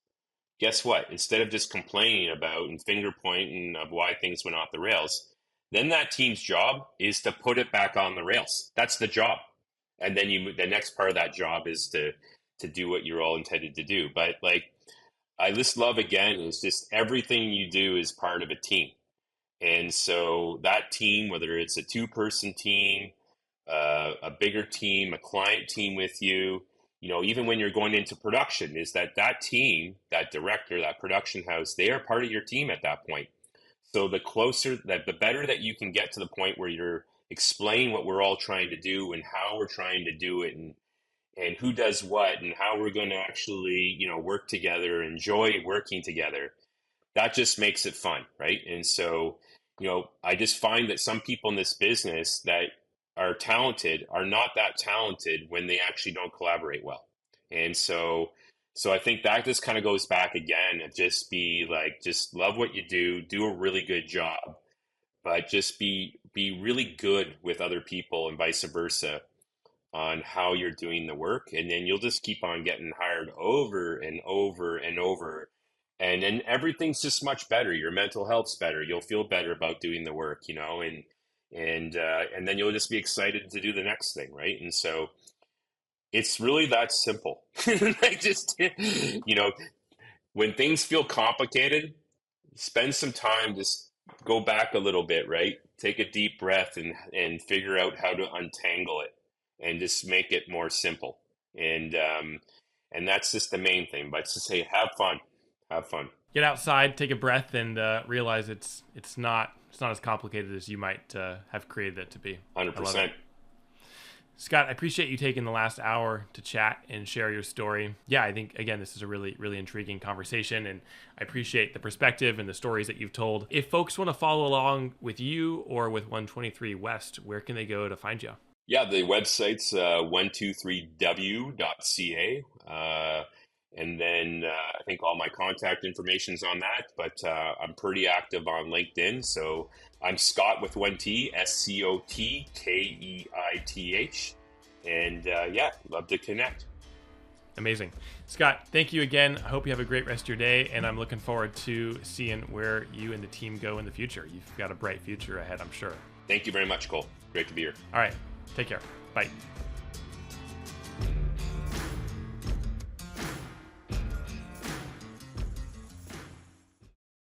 guess what? Instead of just complaining about and finger pointing of why things went off the rails, then that team's job is to put it back on the rails. That's the job. And then the next part of that job is to do what you're all intended to do. But like I just love again is just everything you do is part of a team. And so that team, whether it's a two-person team, a bigger team, a client team with you, even when you're going into production, is that team, that director, that production house, they are part of your team at that point. So the better that you can get to the point where you're explaining what we're all trying to do and how we're trying to do it and who does what and how we're going to actually, work together, enjoy working together, that just makes it fun, right? And so, I just find that some people in this business that are talented are not that talented when they actually don't collaborate well. And so I think that just kind of goes back again and just love what you do a really good job, but just be really good with other people and vice versa on how you're doing the work. And then you'll just keep on getting hired over and over and over. And then everything's just much better. Your mental health's better. You'll feel better about doing the work, and then you'll just be excited to do the next thing, right? And so it's really that simple. Like just, when things feel complicated, spend some time, just go back a little bit, right? Take a deep breath and figure out how to untangle it and just make it more simple. And that's just the main thing. But to say, have fun. Get outside, take a breath, and realize it's not as complicated as you might have created it to be. 100%. Scott, I appreciate you taking the last hour to chat and share your story. Yeah, I think, again, this is a really, really intriguing conversation, and I appreciate the perspective and the stories that you've told. If folks want to follow along with you or with 123 West, where can they go to find you? Yeah, the website's 123w.ca. And then I think all my contact information's on that, but I'm pretty active on LinkedIn. So I'm Scott with one T, ScotKeith. And love to connect. Amazing. Scott, thank you again. I hope you have a great rest of your day, and I'm looking forward to seeing where you and the team go in the future. You've got a bright future ahead, I'm sure. Thank you very much, Cole. Great to be here. All right. Take care. Bye.